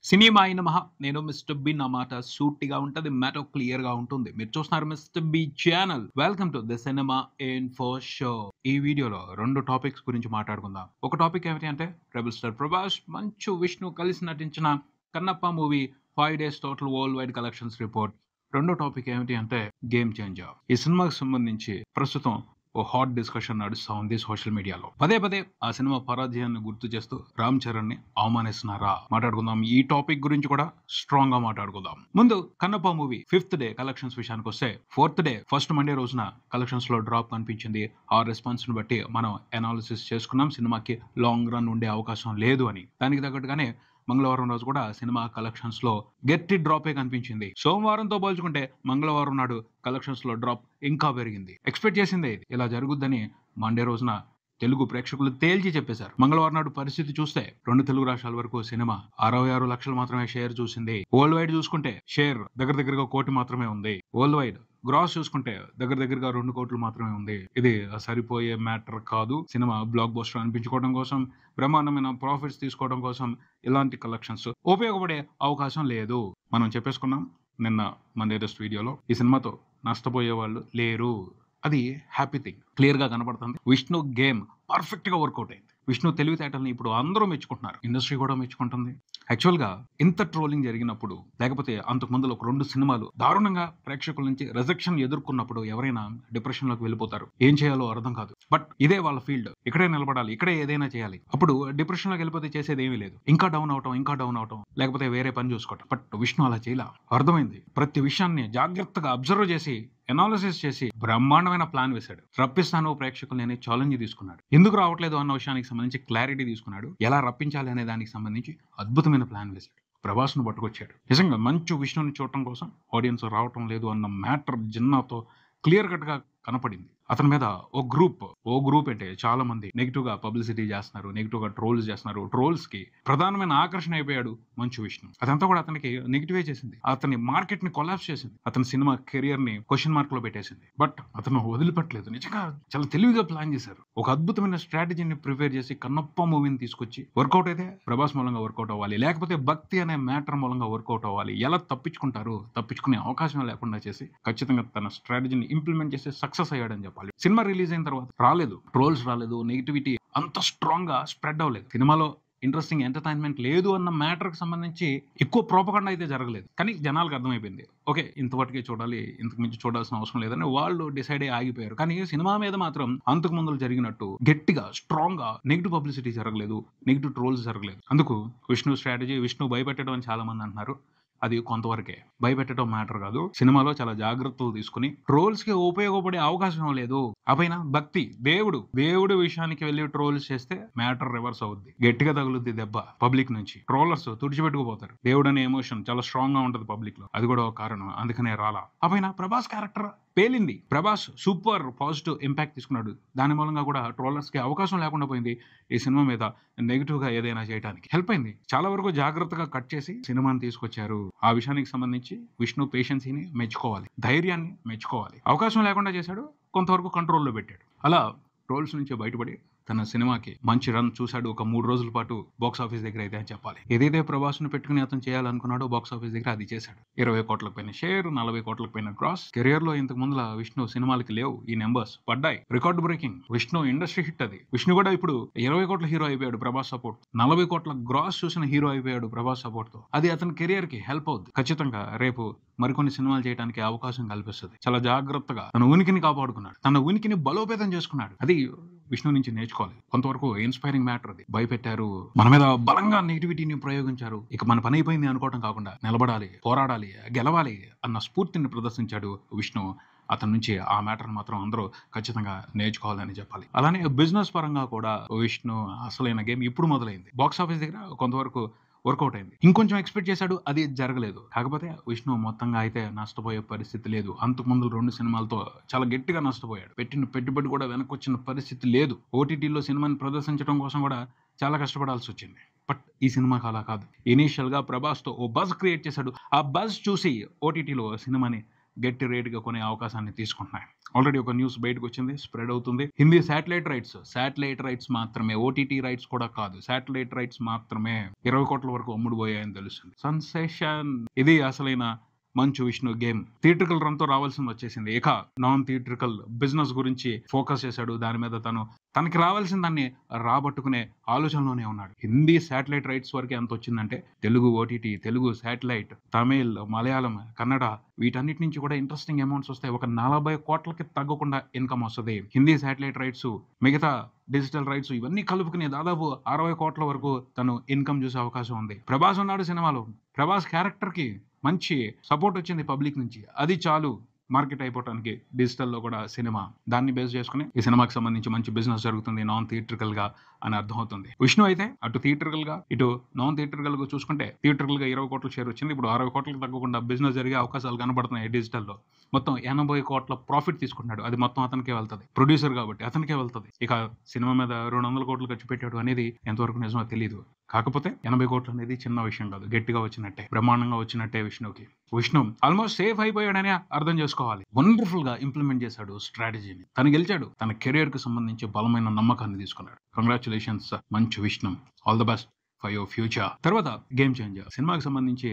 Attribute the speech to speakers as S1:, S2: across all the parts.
S1: సినిమాయి నమః. నేను mister B. నా మాట సూటిగా ఉంటది. మ్యాటర్ క్లియర్‌గా ఉంటుంది. మీరు చూస్తున్నారు mister B channel. Welcome to the cinema info show. ఈ వీడియోలో 2 టాపిక్స్ గురించి మాట్లాడుకుందాం. ఒక టాపిక్ ఏమిటి అంటే రెబెల్ స్టార్ ప్రభాస్, మంచు విష్ణు కలిసి నటించిన Kannappa movie 5 days total world wide collections report. రెండో టాపిక్ ఏమిటి అంటే గేమ్ చేంజర్. ఈ సినిమాకి సంబంధించి ప్రస్తుతం ఓ హాట్ డిస్కషన్ నడుస్తా ఉంది సోషల్ మీడియాలో. పదే పదే ఆ సినిమా పరాజయాన్ని గుర్తు చేస్తూ రామ్ చరణ్ ని అవమానిస్తున్నారా మాట్లాడుకుందాం. ఈ టాపిక్ గురించి కూడా స్ట్రాంగ్ గా మాట్లాడుకుందాం. ముందు Kannappa movie 5th day collections విషయానికి వస్తే 4th డే ఫస్ట్ మండే రోజున కలెక్షన్స్ లో డ్రాప్ కనిపించింది. ఆ రెస్పాన్స్ ని బట్టి మనం అనాలిసిస్ చేసుకున్నాం సినిమాకి లాంగ్ రన్ ఉండే అవకాశం లేదు అని. దానికి తగ్గట్టుగానే మంగళవారం రోజు కూడా సినిమా కలెక్షన్స్ లో గట్టి డ్రాపే కనిపించింది. సోమవారంతో పోల్చుకుంటే మంగళవారం నాడు కలెక్షన్స్ లో డ్రాప్ ఇంకా పెరిగింది. ఎక్స్పెక్ట్ చేసిందే ఇది ఇలా జరుగుద్దని మండే రోజున తెలుగు ప్రేక్షకులు తేల్చి చెప్పేశారు. మంగళవారం నాడు పరిస్థితి చూస్తే 2 తెలుగు రాష్ట్రాల వరకు సినిమా 66 లక్షలు మాత్రమే షేర్ చూసింది. వరల్డ్ వైడ్ చూసుకుంటే షేర్ దగ్గరగా 1 కోటి మాత్రమే ఉంది. వరల్డ్ వైడ్ గ్రాస్ చూసుకుంటే దగ్గరగా 2 కోట్లు మాత్రమే ఉంది. ఇది సరిపోయే మ్యాటర్ కాదు. సినిమా బ్లాక్ బస్టర్ అనిపించుకోవడం కోసం, బ్రహ్మాండమైన ప్రాఫిట్స్ తీసుకోవడం కోసం ఇలాంటి కలెక్షన్స్ ఉపయోగపడే అవకాశం లేదు. మనం చెప్పేసుకున్నాం నిన్న మన లేటెస్ట్ వీడియోలో. ఈ సినిమాతో నష్టపోయే వాళ్ళు లేరు. అది హ్యాపీ థింగ్ క్లియర్ గా కనపడుతుంది. విష్ణు గేమ్ పర్ఫెక్ట్ గా వర్కౌట్ అయింది. విష్ణు తెలివితేటల్ని ఇప్పుడు అందరూ మెచ్చుకుంటున్నారు. ఇండస్ట్రీ కూడా మెచ్చుకుంటుంది. యాక్చువల్ గా ఇంత ట్రోలింగ్ జరిగినప్పుడు, లేకపోతే అంతకు ముందు ఒక 2 సినిమాలు దారుణంగా ప్రేక్షకుల నుంచి రిజెక్షన్ ఎదుర్కొన్నప్పుడు ఎవరైనా డిప్రెషన్ లోకి వెళ్ళిపోతారు. ఏం చేయాలో అర్థం కాదు. బట్ ఇదే వాళ్ళ ఫీల్డ్. ఇక్కడే నిలబడాలి, ఇక్కడే ఏదైనా చేయాలి. అప్పుడు డిప్రెషన్ లోకి వెళ్ళిపోతే చేసేది ఏమీ లేదు. ఇంకా డౌన్ అవటం, లేకపోతే వేరే పని చూసుకోవటం. బట్ విష్ణు అలా చేయలా. అర్థమైంది. ప్రతి విషయాన్ని జాగ్రత్తగా అబ్జర్వ్ చేసి ఎనాలిసిస్ చేసి బ్రహ్మాండమైన ప్లాన్ వేశాడు. రప్పిస్తాను ప్రేక్షకులని ఛాలెంజ్ తీసుకున్నాడు. ఎందుకు రావట్లేదు అన్న విషయానికి సంబంధించి క్లారిటీ తీసుకున్నాడు. ఎలా రప్పించాలి అనే దానికి సంబంధించి అద్భుతమైన ప్లాన్ వేశాడు. ప్రభాస్ ను పట్టుకొచ్చాడు. నిజంగా మంచు విష్ణుని చూడటం కోసం ఆడియన్స్ రావటం లేదు అన్న మ్యాటర్ జిన్నాతో క్లియర్ కట్ గా కనపడింది. అతని మీద ఓ గ్రూప్ అంటే చాలా మంది నెగిటివ్ గా పబ్లిసిటీ చేస్తున్నారు, నెగిటివ్ గా ట్రోల్స్ చేస్తున్నారు. ట్రోల్స్ కి ప్రధానమైన ఆకర్షణ అయిపోయాడు మంచు విష్ణు. అదంతా కూడా అతనికి నెగిటివే చేసింది. అతని మార్కెట్ ని కొలాప్స్ చేసింది. అతని సినిమా కెరియర్ ని క్వశ్చన్ మార్క్ లో పెట్టేసింది. బట్ అతను వదిలిపెట్టలేదు. నిజంగా చాలా తెలివిగా ప్లాన్ చేశారు. ఒక అద్భుతమైన స్ట్రాటజీని ప్రిపేర్ చేసి కన్నప్ప మూవీని తీసుకొచ్చి వర్కౌట్ అయితే ప్రభాస్ మూలంగా వర్కౌట్ అవ్వాలి, లేకపోతే భక్తి అనే మ్యాటర్ మూలంగా వర్కౌట్ అవ్వాలి. ఎలా తప్పించుకునే అవకాశం లేకుండా చేసి ఖచ్చితంగా తన స్ట్రాటజీని ఇంప్లిమెంట్ చేసి సక్సెస్ అయ్యాడని చెప్పాలి. సినిమా రిలీజ్ అయిన తర్వాత ట్రోల్స్ రాలేదు, నెగిటివిటీ అంత స్ట్రాంగ్ గా స్ప్రెడ్ అవ్వలేదు. సినిమాలో ఇంట్రెస్టింగ్ ఎంటర్టైన్మెంట్ లేదు అన్న మ్యాటర్ కి సంబంధించి ఎక్కువ ప్రోపగండా అయితే జరగలేదు. కానీ జనాలకు అర్థమైపోయింది, ఓకే ఇంతవరకే చూడాలి, ఇంతకు మించి చూడాల్సిన అవసరం లేదని వాళ్ళు డిసైడ్ అయ్యి ఆగిపోయారు. కానీ సినిమా మీద మాత్రం అంతకు ముందు జరిగినట్టు గట్టిగా స్ట్రాంగ్ గా నెగిటివ్ పబ్లిసిటీ జరగలేదు, నెగిటివ్ ట్రోల్స్ జరగలేదు. అందుకు విష్ణు స్ట్రాటజీ, విష్ణు భయపెట్టడం అని చాలా మంది అంటున్నారు. అది కొంతవరకే. భయపెట్టడం మ్యాటర్ కాదు. సినిమాలో చాలా జాగ్రత్తలు తీసుకుని ట్రోల్స్ కి ఉపయోగపడే అవకాశం లేదు. అపైన భక్తి, దేవుడు విషయానికి వెళ్ళి ట్రోల్స్ చేస్తే మ్యాటర్ రివర్స్ అవుద్ది. గట్టిగా తగులుద్ది దెబ్బ పబ్లిక్ నుంచి. ట్రోలర్స్ తుడిచిపెట్టుకుపోతారు. దేవుడు అనే ఎమోషన్ చాలా స్ట్రాంగ్ గా ఉంటది పబ్లిక్ లో. అది కూడా ఒక కారణం. అందుకనే రాలా. అపైన ప్రభాస్ క్యారెక్టర్ పేలింది. ప్రభాస్ సూపర్ పాజిటివ్ ఇంపాక్ట్ తీసుకున్నాడు. దాని మూలంగా కూడా ట్రోలర్స్ కి అవకాశం లేకుండా పోయింది. ఈ సినిమా మీద నెగిటివ్ గా ఏదైనా చేయడానికి హెల్ప్ అయింది. చాలా వరకు జాగ్రత్తగా కట్ చేసి సినిమాని తీసుకొచ్చారు. ఆ విషయానికి సంబంధించి విష్ణు పేషెన్సీని మెచ్చుకోవాలి, ధైర్యాన్ని మెచ్చుకోవాలి. అవకాశం లేకుండా చేశాడు, కొంతవరకు కంట్రోల్లో పెట్టాడు. అలా ట్రోల్స్ నుంచి బయటపడి తన సినిమాకి మంచి రన్ చూశాడు. ఒక 3 రోజుల పాటు బాక్స్ ఆఫీస్ దగ్గర అయితే అని చెప్పాలి. ఏదైతే ప్రభాస్ ను పెట్టుకుని అతను చేయాలనుకున్నాడో బాక్స్ ఆఫీస్ దగ్గర అది చేశాడు. 20 కోట్లకు పైన షేర్, 40 కోట్లకు పైన గ్రాస్. కెరియర్ లో ఇంతకు ముందు విష్ణు సినిమాలకి లేవు ఈ నెంబర్స్. పడ్డాయి. Record breaking. Vishnu industry hit అది. విష్ణు కూడా ఇప్పుడు 20 కోట్ల హీరో అయిపోయాడు ప్రభాస్ సపోర్ట్. 40 కోట్ల గ్రాస్ చూసిన హీరో అయిపోయాడు ప్రభాస్ సపోర్ట్ తో. అది అతని కెరియర్ కి హెల్ప్ అవుద్ది. ఖచ్చితంగా రేపు మరికొన్ని సినిమాలు చేయడానికి అవకాశం కల్పిస్తుంది. చాలా జాగ్రత్తగా తన ఉనికిని కాపాడుకున్నాడు, తన ఉనికిని బలోపేతం చేసుకున్నాడు. అది విష్ణు నుంచి నేర్చుకోవాలి. కొంతవరకు ఇన్స్పైరింగ్ మ్యాటర్ అది. భయపెట్టారు, మన మీద బలంగా నెగిటివిటీని ప్రయోగించారు. ఇక మన పని అయిపోయింది అనుకోవటం కాకుండా నిలబడాలి, పోరాడాలి, గెలవాలి అన్న స్ఫూర్తిని ప్రదర్శించాడు విష్ణు. అతని నుంచి ఆ మ్యాటర్ మాత్రం అందరూ ఖచ్చితంగా నేర్చుకోవాలని చెప్పాలి. అలానే బిజినెస్ పరంగా కూడా విష్ణు అసలైన గేమ్ ఇప్పుడు మొదలైంది. బాక్స్ ఆఫీస్ దగ్గర కొంతవరకు వర్కౌట్ అయింది. ఇంకొంచెం ఎక్స్పెక్ట్ చేశాడు, అది జరగలేదు. కాకపోతే విష్ణు మొత్తంగా అయితే నష్టపోయే పరిస్థితి లేదు. అంతకు ముందు 2 సినిమాలతో చాలా గట్టిగా నష్టపోయాడు. పెట్టిన పెట్టుబడి కూడా వెనక్కి వచ్చిన పరిస్థితి లేదు. ఓటీటీలో సినిమాని ప్రదర్శించడం కోసం కూడా చాలా కష్టపడాల్సి వచ్చింది. బట్ ఈ సినిమాకి అలా కాదు. ఇనీషియల్ గా ప్రభాస్ తో ఓ బజ్ క్రియేట్ చేశాడు. ఆ బజ్ చూసి ఓటీటీలో సినిమాని గట్టి రేటుగా కొనే అవకాశాన్ని తీసుకుంటున్నాయి. ఆల్రెడీ ఒక న్యూస్ బయటకు వచ్చింది, స్ప్రెడ్ అవుతుంది. హిందీ శాటిలైట్ రైట్స్ మాత్రమే, ఓటీటీ రైట్స్ కూడా కాదు, శాటిలైట్ రైట్స్ మాత్రమే 20 కోట్ల వరకు అమ్ముడుపోయాయని తెలుస్తుంది. సెన్సేషన్. ఇది అసలైన Manchu Vishnu game. Theatrical run తో రావాల్సింది వచ్చేసింది. ఇక నాన్ థియేట్రికల్ బిజినెస్ గురించి ఫోకస్ చేశాడు. దాని మీద తనకి రావాల్సిన దాన్ని రాబట్టుకునే ఆలోచనలోనే ఉన్నాడు. హిందీ శాటిలైట్ రైట్స్ వరకు ఎంత వచ్చిందంటే తెలుగు ఓటీటీ, తెలుగు శాటిలైట్, తమిళ్, మలయాళం, కన్నడ వీటన్నిటి నుంచి కూడా ఇంట్రెస్టింగ్ అమౌంట్స్ వస్తాయి. ఒక 40 కోట్లకి తగ్గకుండా ఇన్కమ్ వస్తుంది. హిందీ శాటిలైట్ రైట్స్, మిగతా డిజిటల్ రైట్స్ ఇవన్నీ కలుపుకుని దాదాపు 60 కోట్ల వరకు తను ఇన్కమ్ చూసే అవకాశం ఉంది. ప్రభాస్ ఉన్నాడు సినిమాలో. ప్రభాస్ క్యారెక్టర్ కి మంచి సపోర్ట్ వచ్చింది పబ్లిక్ నుంచి. అది చాలు మార్కెట్ అయిపోవడానికి డిజిటల్లో కూడా సినిమా. దాన్ని బేస్ చేసుకుని ఈ సినిమాకి సంబంధించి మంచి బిజినెస్ జరుగుతుంది నాన్ థియేట్రికల్ గా అని అర్థమవుతుంది. విష్ణు అయితే అటు థియేట్రికల్ గా ఇటు నాన్ థియేట్రికల్ గా చూసుకుంటే థియేట్రికల్ గా 20 కోట్ల షేర్ వచ్చింది. ఇప్పుడు 60 కోట్లకు తగ్గకుండా బిజినెస్ జరిగే అవకాశాలు కనబడుతున్నాయి డిజిటల్లో. మొత్తం 80 కోట్ల ప్రాఫిట్ తీసుకుంటున్నాడు. అది మొత్తం అతనికే వెళ్తుంది. ప్రొడ్యూసర్ కాబట్టి అతనికే వెళ్తుంది. ఇక సినిమా మీద 200 కోట్లు ఖర్చు పెట్టాడు అనేది ఎంతవరకు నిజమో తెలియదు. కాకపోతే 80 కోట్లు అనేది చిన్న విషయం కాదు. గట్టిగా వచ్చినట్టే, బ్రహ్మాండంగా వచ్చినట్టే విష్ణుకి. విష్ణు ఆల్మోస్ట్ సేఫ్ అయిపోయాడని అర్థం చేసుకోవాలి. వండర్ఫుల్ గా ఇంప్లిమెంట్ చేశాడు స్ట్రాటజీని. తను గెలిచాడు. తన కెరియర్ కి సంబంధించి బలమైన నమ్మకాన్ని తీసుకున్నాడు. Congratulations Manchu Vishnu. All the best for your future. తర్వాత గేమ్ చేంజర్ సినిమాకి సంబంధించి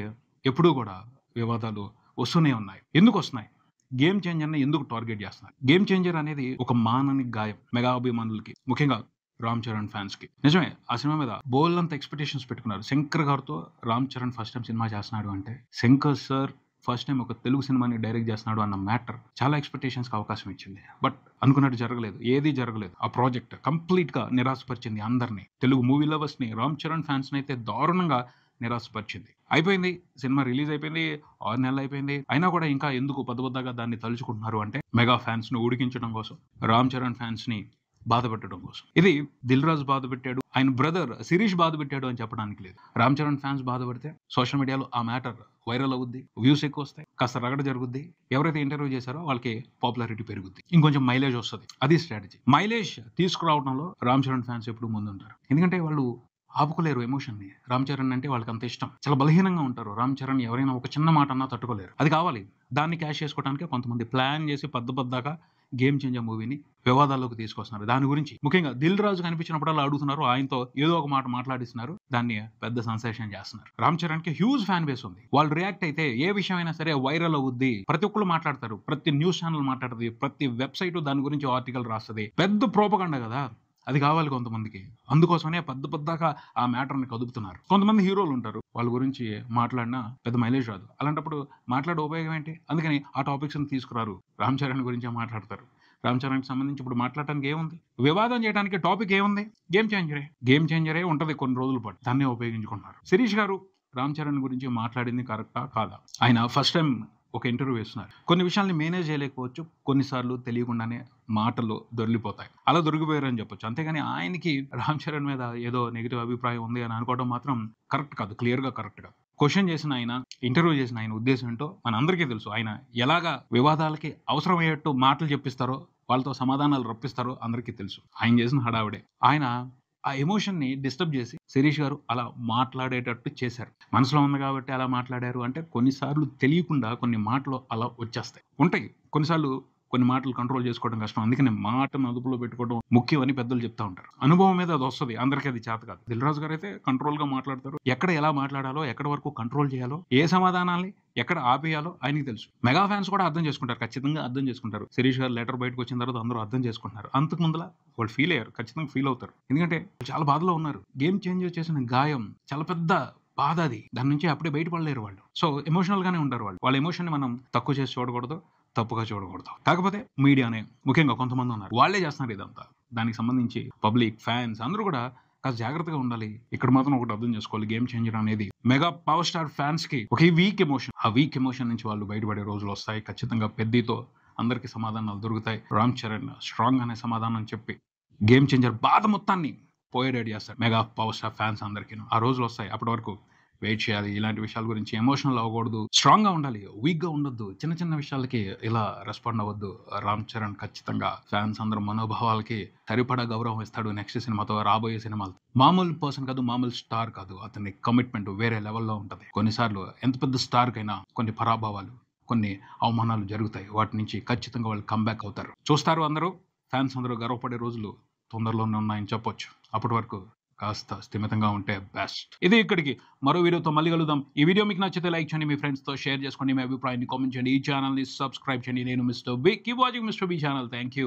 S1: ఎప్పుడూ కూడా వివాదాలు వస్తూనే ఉన్నాయి. ఎందుకు వస్తున్నాయి? గేమ్ చేంజర్ ని ఎందుకు టార్గెట్ చేస్తున్నారు? గేమ్ చేంజర్ అనేది ఒక మానని గాయం మెగా అభిమానులకి, ముఖ్యంగా రామ్ చరణ్ ఫ్యాన్స్ కి. నిజమే, ఆ సినిమా మీద బోల్డంత ఎక్స్పెక్టేషన్స్ పెట్టుకున్నారు. శంకర్ గారితో Ram Charan first time cinema చేస్తున్నాడు అంటే, శంకర్ సార్ ఫస్ట్ టైం ఒక తెలుగు సినిమాని డైరెక్ట్ చేస్తున్నాడు అన్న మ్యాటర్ చాలా ఎక్స్పెక్టేషన్స్ కి అవకాశం ఇచ్చింది. బట్ అనుకున్నట్టు జరగలేదు, ఏది జరగలేదు. ఆ ప్రాజెక్ట్ కంప్లీట్ గా నిరాశపరిచింది అందరినీ. తెలుగు మూవీ లవర్స్ ని, రామ్ చరణ్ ఫ్యాన్స్ ని అయితే దారుణంగా నిరాశపరిచింది. అయిపోయింది, సినిమా రిలీజ్ అయిపోయింది, 6 నెలలు అయిపోయింది. అయినా కూడా ఇంకా ఎందుకు పెద్దగా దాన్ని తలుచుకుంటున్నారు అంటే, మెగా ఫ్యాన్స్ ను ఉడికించడం కోసం, రామ్ చరణ్ ఫ్యాన్స్ ని బాధ పెట్టడం కోసం. ఇది దిల్ రాజు బాధ పెట్టాడు, ఆయన బ్రదర్ శిరీష్ బాధ పెట్టాడు అని చెప్పడానికి లేదు. రామ్ చరణ్ ఫ్యాన్స్ బాధపడితే సోషల్ మీడియాలో ఆ మ్యాటర్ వైరల్ అవుద్ది, వ్యూస్ ఎక్కువ వస్తాయి, కాస్త రగడ జరుగుద్ది. ఎవరైతే ఇంటర్వ్యూ చేశారో వాళ్ళకి పాపులారిటీ పెరుగుద్ది, ఇంకొంచెం మైలేజ్ వస్తుంది. అది స్ట్రాటజీ. మైలేజ్ తీసుకురావడంలో రామ్ చరణ్ ఫ్యాన్స్ ఎప్పుడు ముందుంటారు. ఎందుకంటే వాళ్ళు ఆపుకోలేరు ఎమోషన్ ని. రామ్ చరణ్ అంటే వాళ్ళకి అంత ఇష్టం. చాలా బలహీనంగా ఉంటారు. రామ్ చరణ్ ఎవరైనా ఒక చిన్న మాట అన్నా తట్టుకోలేరు. అది కావాలి. దాన్ని క్యాష్ చేసుకోవడానికి కొంతమంది ప్లాన్ చేసి పద్దగా గేమ్ చేంజర్ మూవీని వివాదాల్లోకి తీసుకొస్తున్నారు. దాని గురించి ముఖ్యంగా దిల్ రాజు కనిపించినప్పుడల్లా అడుగుతున్నారు, ఆయనతో ఏదో ఒక మాట మాట్లాడిస్తున్నారు, దాన్ని పెద్ద సెన్సేషన్ చేస్తున్నారు. రామ్ చరణ్ కి హ్యూజ్ ఫ్యాన్ బేస్ ఉంది. వాళ్ళు రియాక్ట్ అయితే ఏ విషయం అయినా సరే వైరల్ అవుద్ది. ప్రతి ఒక్కరు మాట్లాడతారు, ప్రతి న్యూస్ ఛానల్ మాట్లాడుతుంది, ప్రతి వెబ్సైట్ దాని గురించి ఆర్టికల్ రాస్తుంది. పెద్ద ప్రోపగండా కదా, అది కావాలి కొంతమందికి. అందుకోసమనే పెద్దగా ఆ మ్యాటర్ని కదుపుతున్నారు. కొంతమంది హీరోలు ఉంటారు, వాళ్ళ గురించి మాట్లాడినా పెద్ద మైలేజ్ రాదు. అలాంటప్పుడు మాట్లాడే ఉపయోగం ఏంటి? అందుకని ఆ టాపిక్స్ ని తీసుకురారు. రామ్ చరణ్ గురించి మాట్లాడతారు. రామ్ చరణ్ కి సంబంధించి ఇప్పుడు మాట్లాడటానికి ఏముంది? వివాదం చేయడానికి టాపిక్ ఏముంది? గేమ్ చేంజరే ఉంటది కొన్ని రోజుల పాటు. దాన్నే ఉపయోగించుకుంటున్నారు. శిరీష్ గారు రామ్ చరణ్ గురించి మాట్లాడింది కరెక్టా కాదా? ఆయన ఫస్ట్ టైం ఒక ఇంటర్వ్యూ వేస్తున్నారు. కొన్ని విషయాల్ని మేనేజ్ చేయలేకపోవచ్చు, కొన్నిసార్లు తెలియకుండానే మాటలు దొరికిపోతాయి. అలా దొరికిపోయారని చెప్పొచ్చు. అంతేగాని ఆయనకి రామ్ చరణ్ మీద ఏదో నెగిటివ్ అభిప్రాయం ఉంది అని అనుకోవడం మాత్రం కరెక్ట్ కాదు. క్లియర్ గా కరెక్ట్ కాదు. క్వశ్చన్ చేసిన ఆయన, ఇంటర్వ్యూ చేసిన ఆయన ఉద్దేశం ఏంటో మన అందరికీ తెలుసు. ఆయన ఎలాగా వివాదాలకి అవసరమయ్యేట్టు మాటలు చెప్పిస్తారో, వాళ్ళతో సమాధానాలు రప్పిస్తారో అందరికీ తెలుసు. ఆయన చేసిన హడావిడే. ఆయన ఆ ఎమోషన్ ని డిస్టర్బ్ చేసి శిరీష్ గారు అలా మాట్లాడేటట్టు చేశారు. మనసులో ఉంది కాబట్టి అలా మాట్లాడారు అంటే, కొన్నిసార్లు తెలియకుండా కొన్ని మాటలు అలా వచ్చేస్తాయి. ఉంటాయి కొన్నిసార్లు కొన్ని మాటలు కంట్రోల్ చేసుకోవడం కష్టం. అందుకని మాటను అదుపులో పెట్టుకోవడం ముఖ్యం అని పెద్దలు చెప్తా ఉంటారు. అనుభవం మీద అది వస్తుంది, అందరికీ అది చేత కాదు. దిల్ రాజు గారు అయితే కంట్రోల్ గా మాట్లాడతారు. ఎక్కడ ఎలా మాట్లాడాలో, ఎక్కడ వరకు కంట్రోల్ చేయాలో, ఏ సమాధానాన్ని ఎక్కడ ఆపేయాలో ఆయనకి తెలుసు. మెగా ఫ్యాన్స్ కూడా అర్థం చేసుకుంటారు, ఖచ్చితంగా అర్థం చేసుకుంటారు. శిరీష్ గారు లెటర్ బయటకు వచ్చిన తర్వాత అందరూ అర్థం చేసుకుంటున్నారు. అంతకు ముందులా వాళ్ళు ఫీల్ అయ్యారు, ఖచ్చితంగా ఫీల్ అవుతారు. ఎందుకంటే చాలా బాధలో ఉన్నారు. గేమ్ చేంజ్ చేసిన గాయం చాలా పెద్ద బాధ అది. దాని నుంచి అప్పుడే బయటపడలేరు వాళ్ళు. సో ఎమోషనల్ గానే ఉంటారు వాళ్ళు. వాళ్ళ ఎమోషన్ ని మనం తక్కువ చేసి చూడకూడదు, తప్పుగా చూడకూడదు. కాకపోతే మీడియానే ముఖ్యంగా కొంతమంది ఉన్నారు, వాళ్ళే చేస్తున్నారు ఇదంతా. దానికి సంబంధించి పబ్లిక్, ఫ్యాన్స్ అందరూ కూడా కాస్త జాగ్రత్తగా ఉండాలి. ఇక్కడ మాత్రం ఒకటి అర్థం చేసుకోవాలి, గేమ్ చేంజర్ అనేది మెగా పవర్ స్టార్ ఫ్యాన్స్ కి ఒక వీక్ ఎమోషన్. ఆ వీక్ ఎమోషన్ నుంచి వాళ్ళు బయటపడే రోజులు వస్తాయి. ఖచ్చితంగా పెద్దతో అందరికి సమాధానాలు దొరుకుతాయి. రామ్ చరణ్ స్ట్రాంగ్ అనే సమాధానం చెప్పి గేమ్ చేంజర్ బాధ మొత్తాన్ని పోయేటట్టు చేస్తారు మెగా పవర్ స్టార్ ఫ్యాన్స్ అందరికీ. ఆ రోజులు వస్తాయి, అప్పటి వరకు వెయిట్ చేయాలి. ఇలాంటి విషయాల గురించి ఎమోషనల్ అవ్వకూడదు, స్ట్రాంగ్ గా ఉండాలి, వీక్ గా ఉండొద్దు. చిన్న విషయాలకి ఇలా రెస్పాండ్ అవ్వద్దు. రామ్ చరణ్ ఖచ్చితంగా ఫ్యాన్స్ అందరూ మనోభావాలకి సరిపడా గౌరవం ఇస్తాడు నెక్స్ట్ సినిమాతో, రాబోయే సినిమాలు. మామూలు పర్సన్ కాదు, మామూలు స్టార్ కాదు. అతని కమిట్మెంట్ వేరే లెవెల్లో ఉంటది. కొన్నిసార్లు ఎంత పెద్ద స్టార్ కైనా కొన్ని పరాభావాలు, కొన్ని అవమానాలు జరుగుతాయి. వాటి నుంచి ఖచ్చితంగా వాళ్ళు కమ్‌బ్యాక్ అవుతారు. చూస్తారు అందరూ. ఫ్యాన్స్ అందరూ గర్వపడే రోజులు తొందరలోనే ఉన్నాయని చెప్పొచ్చు. అప్పటి వరకు కాస్త స్థిమితంగా ఉంటే బెస్ట్. ఇది ఇక్కడికి. మరో వీడియోతో మళ్ళీ కలుద్దాం. ఈ వీడియో మీకు నచ్చితే లైక్ చేయండి. మీ ఫ్రెండ్స్‌తో షేర్ చేసుకోండి. మీ అభిప్రాయాన్ని కామెంట్ చేయండి. ఈ ఛానెల్‌ని సబ్స్క్రైబ్ చేయండి. నేను mister B. Keep watching mister B channel. Thank you.